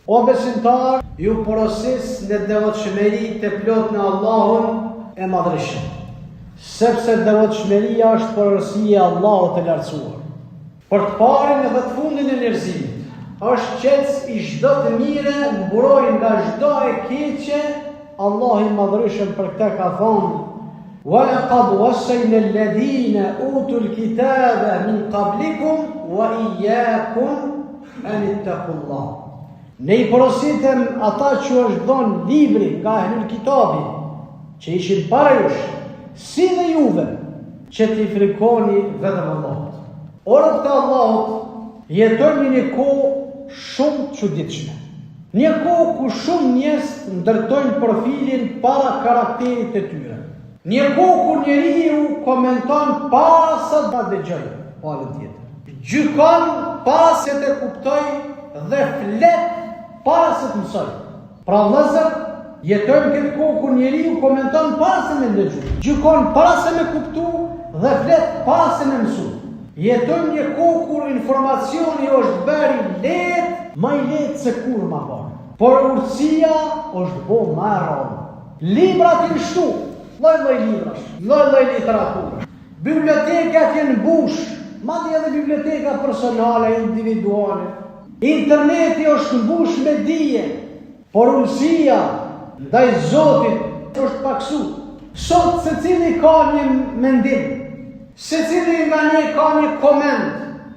O besimtar, ju porosis në devotshmëri të plot në Allahun e Madhërisht, sepse devotshmëria është porosia e Allahut të lartësuar. Për të parin edhe të fundin e njerëzimit, është qetës i çdo të mire, mburoj nga çdo e keqe. Allahu i Madhërisht për këtë ka thonë: وَلَقَدْ وَصَّيْنَا الَّذِينَ أُوتُوا الْكِتَابَ مِنْ قَبْلِكُمْ وَإِيَّاكُمْ أَنِ اتَّقُوا اللَّهَ. Ne i porositëm ata që është dhënë libri nga Ahlul Kitabi, që ishin para jush, si dhe juve, që t'i frikoni vetëm Allahut. Orët të Allahut jetojnë një kohë shumë çuditshme. Një kohë ku shumë njerëz ndërtojnë profilin para karakterit të tyre. Një kohë ku njeriu komenton para sa ta dëgjojë palën tjetër. Gjykon para se të kuptojë dhe flet para se të mësojë. Pra vëllezër, jetojmë këtë kohë ku njeriu komenton para se me dëgju, gjykon para se me kuptu dhe flet para se me mësu. Jetojmë një kohë kur informacioni është bërë lehtë, më i lehtë se kur më parë. Por urtësia është bo më e rrallë. Librat i shtu, lloj-lloj librash, lloj-lloj literaturë. Bibliotekat janë mbush, madje edhe biblioteka personale, individuale. Interneti është mbush me dije, por urtësia ndaj Zotit është paksu. Sot secili ka një mendim, secili nga ne ka një koment,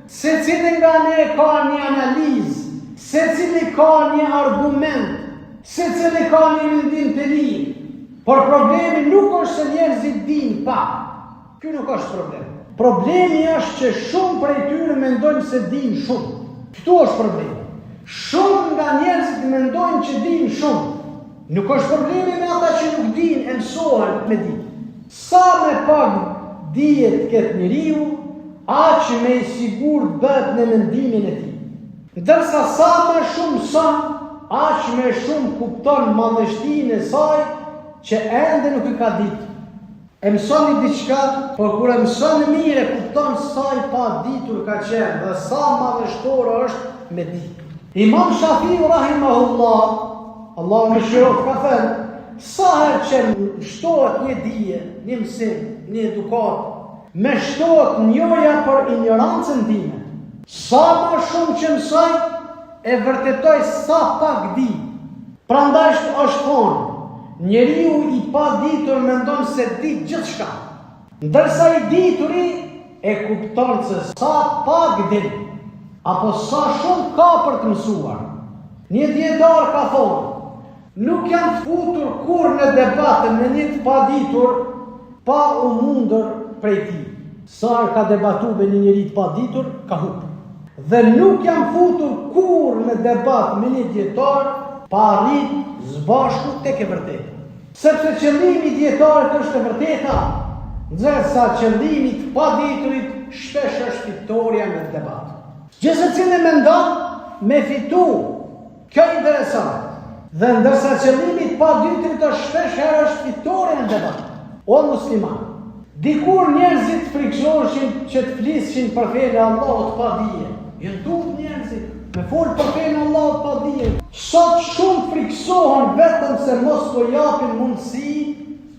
secili nga ne ka një analizë, secili ka një argument, secili ka një mendim të lirë. Por problemi nuk është se njerëzit dinë pak. Ky nuk është problem. Problemi është që shumë prej tyre mendojnë se dinë shumë. Këtu është problemi. Shumë nga njerëzit mendojnë që dinë shumë. Nuk është problemi me ata që nuk dinë, e mësohen me dinë. Sa me pak dihet këtë njeriu, aq me i sigurt bëhet në mendimin e tij. Ndërsa sa më shumë mëson, aq më shumë kupton madhështinë e saj, që ende nuk i ka ditë. E mësoni diçka, por kur e mësoni mirë, kupton sa i pa ditur ka qenë dhe sa madhështore është me ditë. Imam Shafiu rahimahullah, Allahu më shërof, ka thënë, sa herë që shtohet një dije, një mësim, një edukat, me shtohet njoja për ignorancën time. Sa më shumë që mësoj, e vërtetoj sa pak di. Prandaj është thonë, njeriu i pa ditur mendon se di gjithçka, ndërsa i dituri e kupton se sa pak di, apo sa shumë ka për të mësuar. Një dietar ka thonë, nuk jam futur kur në debatën me një të paditur pa u mundur prej tij. Sa ka debatu me një njeri të paditur, ka humbur. Dhe nuk jam futur kur në debat me një dietar pa arrit zbashku tek e vërtetë. Sepse qëllimi i dietarit është e vërteta, ndërsa qëllimi i paditurit shpesh është fitoria në debat. Gjithsesi cili mendon me fitu, kjo është interesant. Dhe ndërsa qëllimi i paditurit është shpesh herë është fitoria në debat. O musliman, dikur njerëzit friksoheshin që të flishin për fenë e Allahut pa dije. Janë duhet njerëzit me folë për fenë e Allahut pa dije. Sot shumë friksohen vetëm se mos po japin mundësi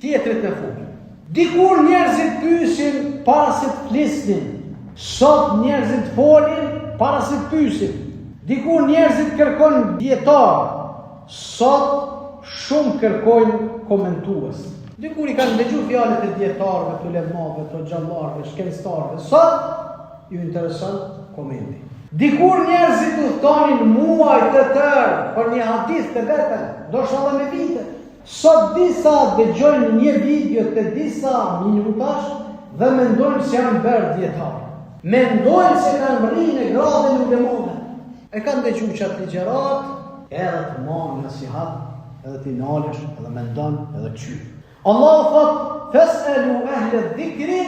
tjetrit me folë. Dikur njerëzit pyesin para se të flisnin. Sot njerëzit folin para se të pyesin. Dikur njerëzit kërkojnë dietar. Sot shumë kërkojnë komentues. Dikur i kanë dëgjuar fjalët e dietarëve, të ulemave, të xhallarëve, shkencëtarëve. Sot ju intereson komenti. Dikur njerëzit udhtonin muaj të tërë për një hadith të vetëm, ndoshta edhe me vite. Sot disa dëgjojnë një video të disa minutash dhe mendojnë se janë bërë dietar. Mendojnë se kanë rrinë në gradën e ulemave. E kanë dëgjuar çat ligjërat, edhe të marrë nasihat, edhe të nalesh, edhe mendon, edhe qyr. Allah thot, fes'elu ahle dhikri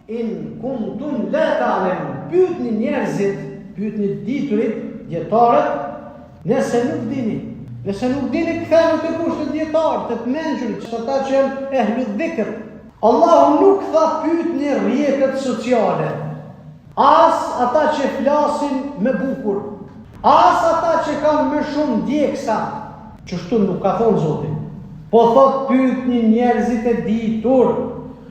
in kuntum la ta'lamun. Pyetni njerëzit, pyetni diturit, dietarët, nëse nuk dini. Nëse nuk dini, ktheheni te kushtet dietarë, të mençurit, ata që janë ehlu dhikr. Allahu nuk tha pyetni rrjetet sociale, as ata që flasin me bukur, As ata që kanë më shumë ndjeksa, çështu nuk ka thonë Zoti. Po thot pyetni njerëzit e ditur,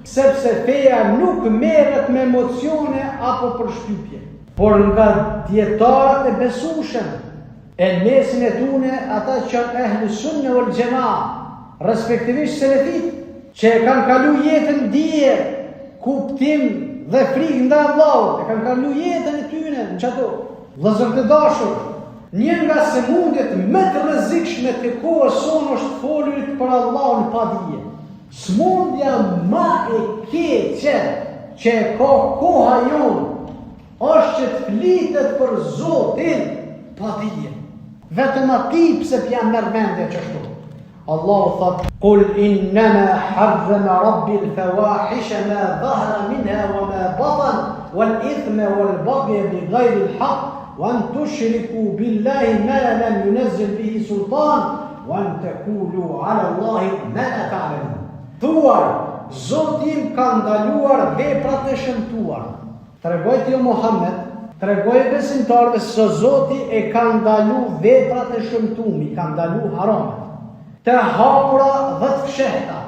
sepse feja nuk merret me emocione apo përshtypje, por nga dietarët e besueshëm, e mesin e tune ata që janë ehlu sunne wal xhamaa, respektivisht selefit, që e kanë kalu jetën dije, kuptim dhe frikë ndaj Allahut, e kanë kalu jetën e tyne në çato. Vëllezër të dashur, një nga sëmundjet më të rrezikshme të kohës sonë është folurit për Allahun pa dije. Sëmundja më e keqe që ka koha jonë është që të flitet për Zotin pa dije. Vetëm ati pse janë merr mendje çashtu. Allahu thot: "Qul innama harrama rabbi al-fawahisha ma dhahara minha wa ma batan wal ithma wal baghy bighayri al-haqq wa an tushriku billahi ma lam yunzil bihi sultan wa an taqulu ala Allahi ma la ta'lamun." Thuaj, Zoti ka ndaluar veprat e shëmtuara. Tregoj ti Muhammed, tregoj besimtarëve se Zoti e ka ndaluar veprat e shëmtuara, ka ndaluar haramat. Të hapura dhe të fshehta.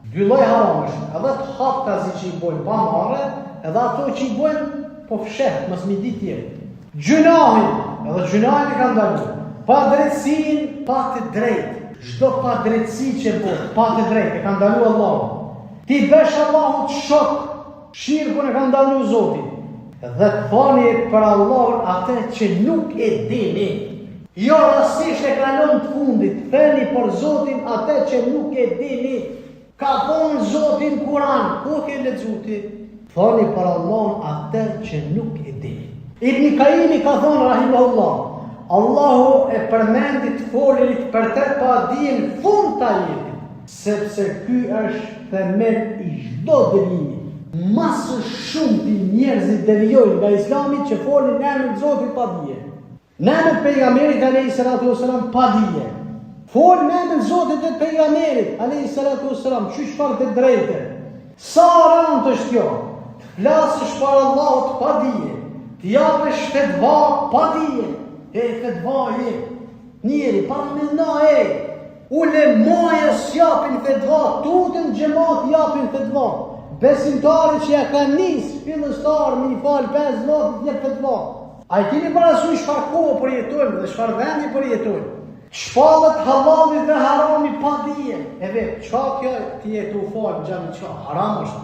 Dy lloj haramesh, edhe të hapta që i bojnë pa marrë, edhe ato që i bojnë po fsheht, mos mi di tjerë. Gjunahin, edhe gjunahin e ka ndaluar. Pa drejtësinë, pa të drejtë. Çdo pa drejtësi që bën, pa të drejtë, e ka ndaluar Allahu. Ti bësh Allahut shok, shirkun e ka ndaluar Zoti. Dhe të thoni për Allahun atë që nuk e dini. Jo rastisht e kalon të fundit, theni për Zotin atë që nuk e dini. Ka thonë Zotin Kur'an, ku ke lexuti? Thoni për Allahun atë që nuk e dini. Ibn Kaimi ka thonë rahimahullah, Allahu e përmendi të folirit për të pa dijen fund të ajetit, sepse ky është themel i çdo devijimi. Masë shumë të njerëzit devijojnë nga Islami që folin në emrin e Zotit pa dije. Në emrin e pejgamberit alayhi salatu wasalam pa dije. Fol në emrin e Zotit dhe pejgamberit alayhi salatu wasalam, çfarë të drejtë. Sa rënd është kjo? Të flasësh për Allahut pa dije, të japësh fetva pa dije. Fetva njeri, para me nda ulemoja s'japin fetva, tutën gjemat japin fetva. Besimtari që ja ka nis, fillestar me i falë 5 vakte t'jep fetva. A i keni parasysh çfarë kohë për jetojnë dhe çfarë vendi për jetojnë. Shpallet halallit dhe harami pa dije. E vetë, qa kjo ti jetu falë në gjami qa? Haram është.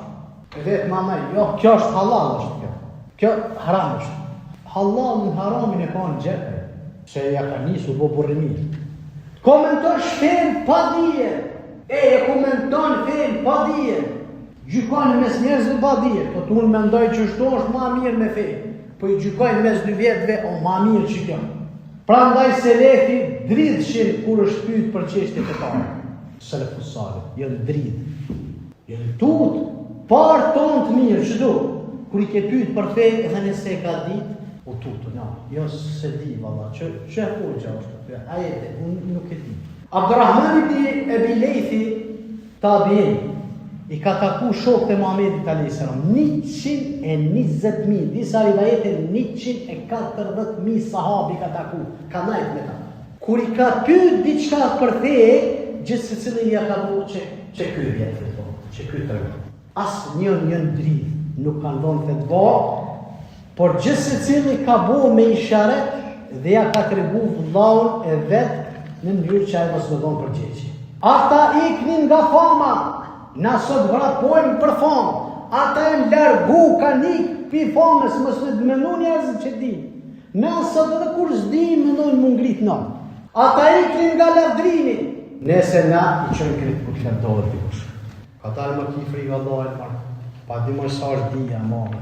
E vetë mama, jo, kjo është halal është kjo. Kjo haram është. Halal në haramin e ka në gjepë. Se ja ka nisu bo burrimi. Komenton shpen pa dije. E komenton fen pa dije. Gjykojnë mes njerëzve pa dije. Po të unë mendoj që shto është ma mirë me fe. Po i gjykojnë mes dy vjetëve, o ma mirë që kjo. Prandaj selefi dridhshin kur është pyet për çështjet e tjera. Selefus salih, janë dridh. Janë tut, parë tonë të mirë çdo. Kur i ke pyet për fe, edhe nëse e ka ditë, u tutu, no, jo se di, valla, që hoxha është të fja, ajete, unë nuk e di. Abdurrahman ibn Abi Laythi, tabiin, i ka taku shokët e Muhamedit alayhis salam, 120.000, disa rivajete 140.000 sahabi ka taku, ka najt me ta. Kur i ka pyet diçka për fe, gjithë se cilin ja ka bu që ky vjetë, që ky të rëmë. Asë njën dridh, nuk kanë dhonë fetva, por gjithë se cili ka bo me isharet dhe ja ka të regu vëllaun e vetë në mënyrë që ajë mos më dhonë përgjegjë. Ata iknin nga fama, na sot vrapojnë për famë, ata e largu kanë ikë pi famës, mos me dëmenu njerëzit që di. Na sot edhe kur s'di, mendojnë më ngritë në. Ata iknin nga lavdrimi, nese na i qënë kritë për të lavdohet dikush. Ka talë më kifri nga dojnë marë, pa di më sa është dhja, mame.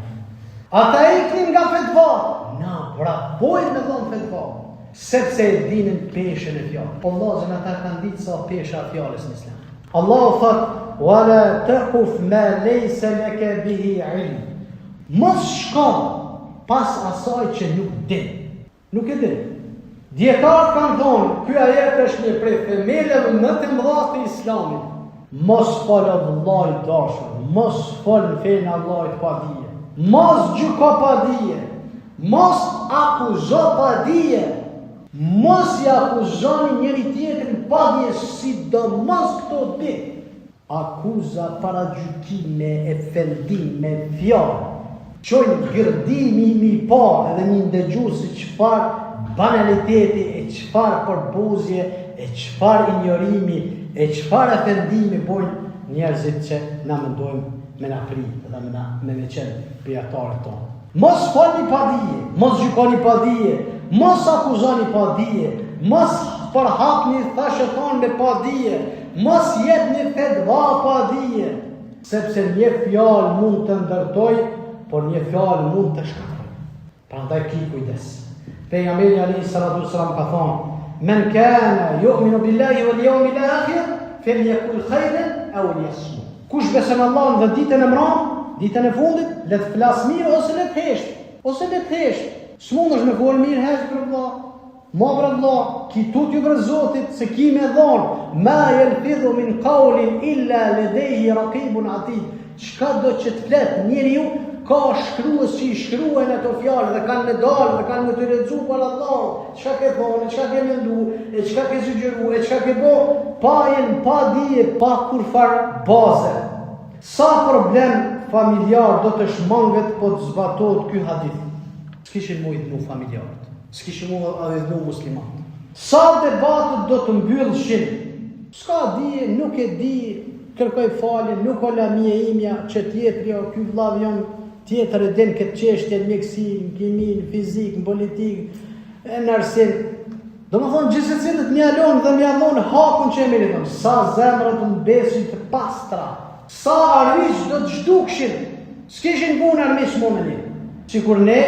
Ata iknin nga fetva, na vrapojnë me dhonë fetva, sepse e dinin peshen e fjallë. Allah zënë ata kanë ditë sa pesha e fjallës në islam. Allah o thëtë, wala taquf ma lejse leke bihi ilm. Mos shkon pas asaj që nuk din. Nuk e din. Djetarët kanë thonë, ky ajet është një prej themeleve më të mëdha të islamit. Mos falë vëllai dashur, mos falë në fenë Allahit pa dije. Mos gjyko pa dije, mos akuzo pa dije, Mos ja akuzoni njëri tjetrin pa dije, sidomos këto ditë. Akuza, paragjykime, efendime, fjalë, çojnë gërdimi mi pa edhe mi ndëgju se çfarë banaliteti, e çfarë përbuzje, e çfarë injorimi, e çfarë efendimi bojnë njerëzit që na mendojmë me na prit dhe me qenë prijataret tonë. Mos falni pa dije, mos gjykoni pa dije, mos akuzoni pa dije, mos përhapni thashëton me pa dije, mos jepni fetva pa dije, sepse një fjalë mund të ndërtoj, por një fjalë mund të shkatroj. Prandaj ki kujdes. Pejgamberi alayhi salatu wasalam ka thonë: "Men kana yu'minu billahi wal yawmil akhir, falyakul khayran aw liyasmut." Kush beson Allahun dhe ditën e mram, ditën e fundit, le të flas mirë ose le të hesht, ose le të hesht. S'mundesh me fol mirë hesh për Allah. Ma për Allah, ki tut ju për Zotit, se ki me dhonë, ma yalfidhu min qawlin illa ladayhi raqibun atid. Çka do që të flet njeriu, ka shkruës që i shkruajnë ato fjalë dhe kanë me dalë dhe kanë me të lexu për Allah. Çka ke thonë, çka ke mendu, e çka ke sugjeru, e çka ke bo, pa dije, pa kurfar baze. Sa problem familjar do të shmanget po të zbatohet ky hadith. S'kishin mu i dhnu familjarët, s'kishin mu i dhnu muslimat. Sa debatët do të mbyllshin, s'ka dije, nuk e di, kërkoj falje, nuk o lamia imja, që tjetëri o ky vllav jon, tjetër e den këtë çështje në mjekësi, në kimi, në fizik, në politik, në arsim. Do më thonë gjithë secilët më jalon dhe më jalon hakun që e meriton. Sa zemrat në besin të pastra, sa armiq do të zhdukshin, s'kishin punë armiq më me një. Sikur ne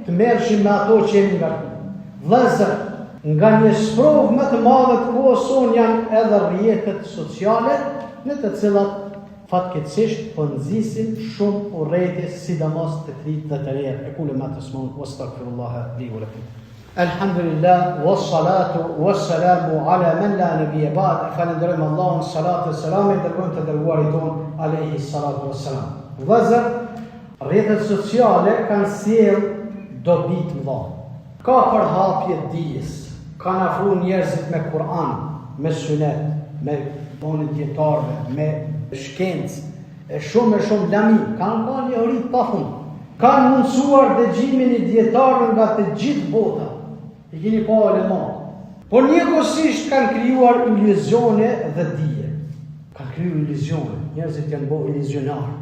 të merrshim me ato që jemi ngarkuar. Vëllezër, nga një sprovë më të madhe të kohës sonë janë edhe rrjetet sociale, në të cilat fatkeqësisht po nxisin shumë urrëtie, sidomos të kritë dhe të reja. E kule ma të smonë, wastaghfirullaha li wa lakum. Alhamdulillah, wassalatu wassalamu ala man la nabiyya ba'd. Falenderojmë Allahun, salatu e selam e dërgojmë të dërguarit ton alayhi salatu wassalam. Vëllezër, rrjetet sociale kanë sjell dobi të mëdha. Ka përhapje dijes, kanë afruar njerëzit me Kur'an, me sunet, me bonë dietarëve, me shkencë, e shumë lami, kanë një orit pa fund. Kanë mundësuar dëgjimin i dietarëve nga të gjithë bota. I keni pa ulema. Por njëkohësisht kanë krijuar iluzione dhe dije. Kanë krijuar iluzione, njerëzit janë bërë iluzionarë.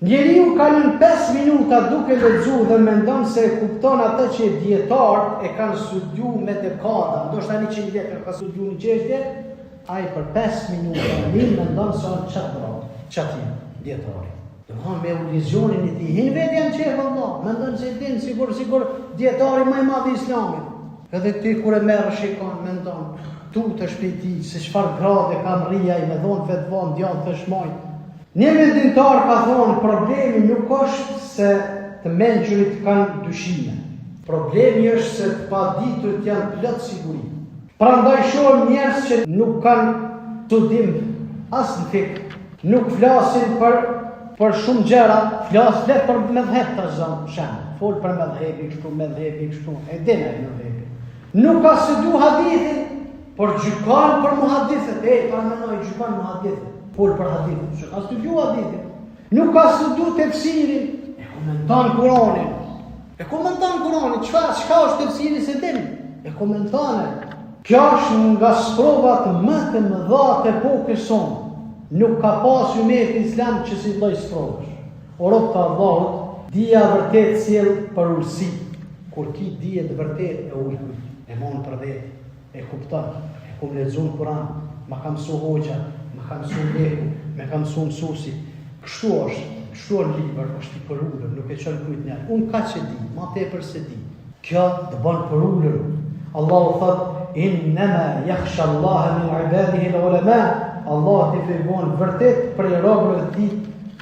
Njeriu ka në 5 minuta duke lexuar dhe mendon se e kupton atë që dietarët e kanë studiuar me dekada, ndoshta 100 vjet ka studiuar një çështje, ai për 5 minuta mendon se është çati dietari. Domthon me iluzionin e tij, hin vetë janë çe valla, mendon se din sigur dietari më i madh i Islamit. Edhe ti kur e merr shikon, mendon, tutesh pe ti se çfarë grade ka rria i me dhon vetvon djallë të shmoj. Një mendimtar ka thonë, problemi nuk është se të mençurit kanë dyshime. Problemi është se të paditurit janë plot siguri. Prandaj shohim njerëz që nuk kanë studim as në fik, nuk flasin për shumë gjëra, flet për mëdhëp të zonë, fol për mëdhëp kështu, e din ai mëdhëp. Nuk ka studiu hadithin, por gjykon për muhadithet, para mendoj gjykon muhadithet. Fol për hadithin, që ka studiu hadithin. Nuk ka studiu tefsirin, e komenton Kur'anin. Çka është tefsiri se din? E komenton. Kjo është nga sprovat më të mëdha të epokës sonë. Nuk ka pas umeti islam që si lloj sprovash. O rob të Allahut, dija vërtet sjell për ulsi. Kur ti dije të vërtet e ulë, e mon për vetë, e kupton, e kum lexuar Kur'an, ma ka mësu hoxha, ma ka mësu leku, me ka mësu mësusi. Kështu është libër, është i përullur, nuk e qënë kujt njerë. Unë ka që di, ma tepër se di. Kjo të bën përullur. Allahu thot, innama yakhsha Allaha min ibadihi al-ulama. Allah t'i frikon vërtet për robërve të tij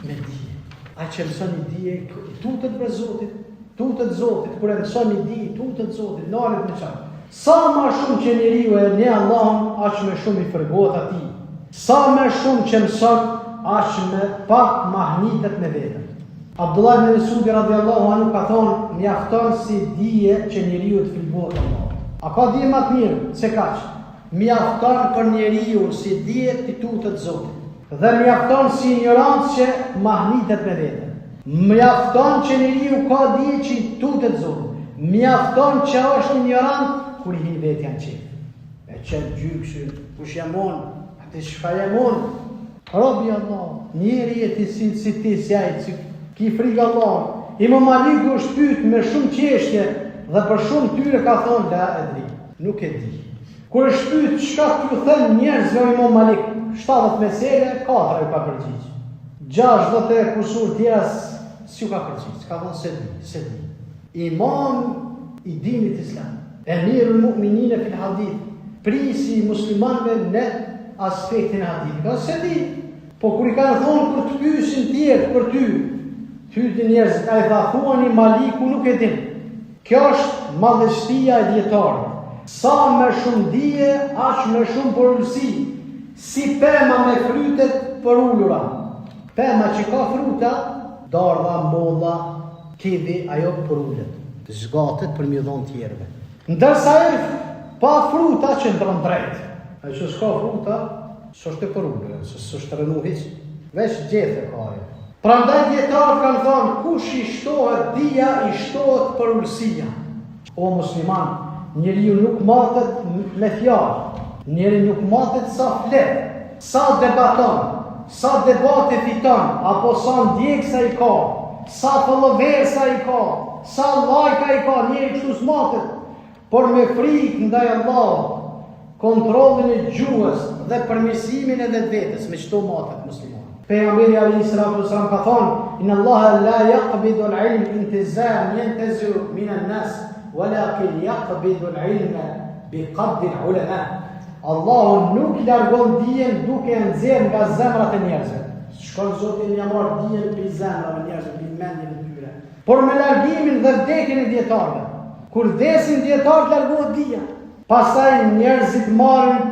me dije. Ai që mëson i dije, tutet për Zotit, tutet Zotit, kur e mëson i dije, tutet Zotit, nalet me çfarë. Sa më shumë që njeriu e njeh Allahun, aq më shumë i frikohet atij. Sa më shumë që mëson, aq më pak mahnitet me veten. Abdullah ibn Mesudi radhiyallahu anhu ka thonë, mjafton si dije që njeriu të frikohet Allahut. A ka dije më të mirë se kaq? Mjafton për njeriu si dihet ti tutet Zotit. Dhe mjafton si ignorancë që mahnitet me vete. Mjafton që njeriu ka dije që tutet Zotit. Mjafton që është ignorant kur i hin vetjan çik. E çel gjykshin, kush jam unë, atë çka jam unë. Robi Allah, njeri e ti si ti si ai, si ki frikë Allah. Imam Maliku është pyet me shumë qeshtje dhe për shumë tyre ka thonë la edri, nuk e di. Kur është pyet çka t'ju thënë njerëzve Imam Malik, 70 mesele, 4 ju ka përgjigj. 60 kusur tjera s'ju ka përgjigj, ka thonë se di. Imam i dinit islam, emirul mu'minine fil hadith, prisi muslimanve në aspektin e hadithit. Ka se di, po kur i kanë thonë kur të pyesin tjerë për ty, pyetin njerëzit, ai tha thuani Maliku nuk e din. Kjo është madhështia e dietarëve. Sa më shumë dije, aq më shumë porulsi. Si pema me frytet për ulura. Pema që ka fruta, dardha, molla, kivi, ajo për ullet. Zgatet për mjë dhonë tjerëve. Ndërsa e pa fruta që ndron drejt. A që s'ka fruta, s'është e për ullet, s'është rënu hiq, veç gjethe ka ajo. Prandaj djetarët kanë thonë, kush i shtohet dija, i shtohet për ullësia. O musliman, njeriu nuk matet me fjalë, njeri nuk matet sa flet, sa debaton, sa debate fiton, apo sa ndjeksa i ka, sa followersa i ka, sa lajka i ka, njeri kështu s'matet, por me frikë ndaj Allahut, kontrollin e gjuhës dhe përmirësimin e vetvetes, me çdo matet musliman. Pejgamberi alayhis salam ka thonë, inna Allaha la yaqbidu al-ilm intizam yantazu min an-nas, walakin yaqbidu al-ilma biqadri al-ulama. Allahu nuk largon dijen duke nxjerr nga zemrat e njerëzve. Shkon Zoti më marr dijen për zemrat e njerëzve, për mendjen e tyre. Por me largimin dhe vdekjen e dietarëve. Kur vdesin dietarët largohet dija. Pastaj njerëzit marrin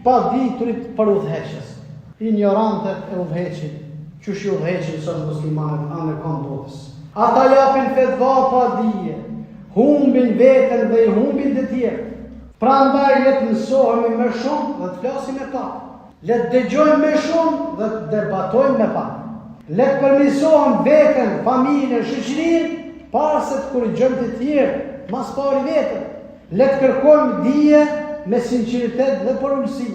pa diturit për udhëheqjes. Ignorantët e udhëheqin, qysh i udhëheqin sot muslimanët anë kondotës. Ata japin fetva pa dije, humbin veten dhe i humbin të tjerë. Prandaj le të mësohemi më shumë dhe të flasim me pak. Le të dëgjojmë më shumë dhe të debatojmë me pak. Le të përmirësojmë veten, familjen, shoqërinë, para se të korrigjojmë të tjerë, mas pari veten. Le të kërkojmë dije me sinqeritet dhe porulsi.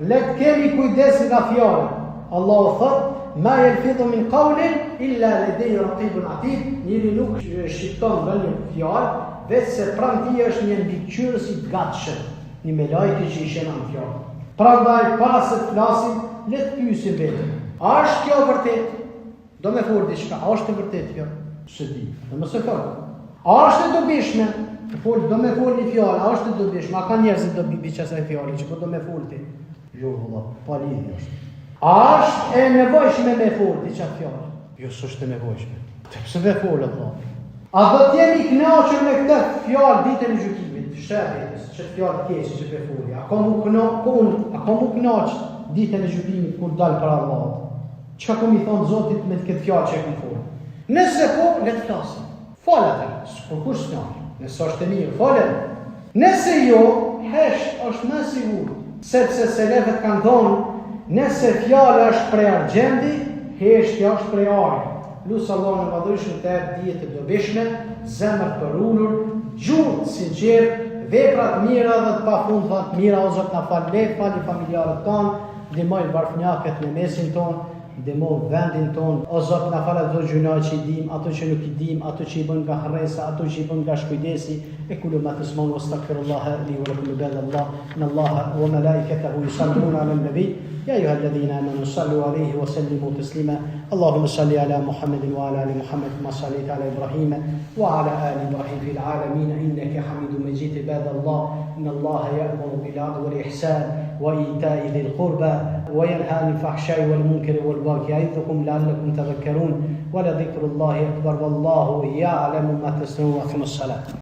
Le të kemi kujdes nga fjalët. Allahu thot, ma yalfidhu min qawlin illa ladayhi raqibun atid. Njëri nuk shqipton nga një fjalë, vetë se pranë tij është një mbikëqyrës i gatshëm, një me lajke që i shenon fjalë. Prandaj para se të flasim, le të pyesim veten. A është kjo vërtet? Do me fol diçka, a është e vërtet kjo? Se di. Do mos e thon. A është e dobishme? Do me fol një fjalë, a është e dobishme? A ka njerëz që do bibi çasaj fjalë që po do me fol ti? Jo, valla, pa lidhje është. A është e nevojshme me fol diçka fjalë? Jo, s'është e nevojshme. Pse me fol atë? A do të jemi kënaqur me këtë fjalë ditën e gjykimit? Shërbes, ç't fjalë të keqe që pe foli. A ka mu kënaq ditën e gjykimit kur dal para Allahut? Çka kam i thon Zotit me këtë fjalë që kam folur? Nëse po, le të flasim. Fal atë, kur kush s'kam. Nëse është e mirë, falem. Nëse jo, hesht është më sigurt, sepse selefët kanë thonë, nëse fjala është prej argjendi, heshtja është prej ari. Lusë Allah në madhëshën të erë dije të dobishme, zemër të rullur, gjuhë sinqerë, veprat mira dhe të pafundhat mira, o Zot na fal ne, fali familjarët tonë, ndihmoj bashkëpunëtorët në mesin tonë, ndihmoj vendin tonë, o Zot na fal ato gjuna që i dim, ato që nuk i dim, ato që i bën nga harresa, ato që i bën nga shkujdesi, e kullu ma tasmaun wastaghfirullah li wa lakum ibadallah, inna Allaha wa malaikatahu yusalluna 'alan nabi. يا أيها الذين آمنوا صلوا عليه وسلموا تسليما اللهم صل على محمد وعلى آل محمد كما صليت على إبراهيم وعلى آل إبراهيم في العالمين إنك حميد مجيد عباد الله إن الله يأمر بالعدل والإحسان وإيتاء ذي القربى وينهى عن الفحشاء والمنكر والبغي يعظكم لعلكم تذكرون ولذكر الله أكبر والله يعلم ما تصنعون وأقيموا الصلاة